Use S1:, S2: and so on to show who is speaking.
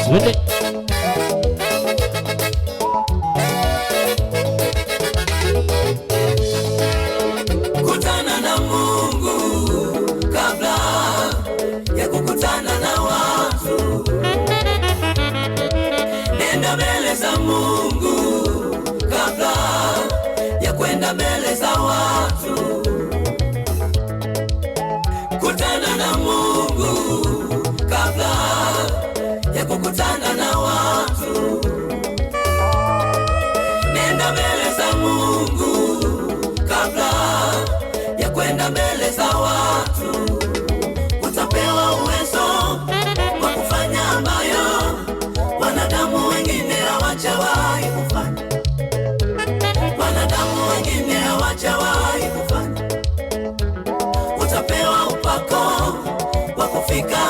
S1: Swende.
S2: Kutana na Mungu kabla ya kukutana na watu. Nenda mbele za Mungu kabla ya kwenda mbele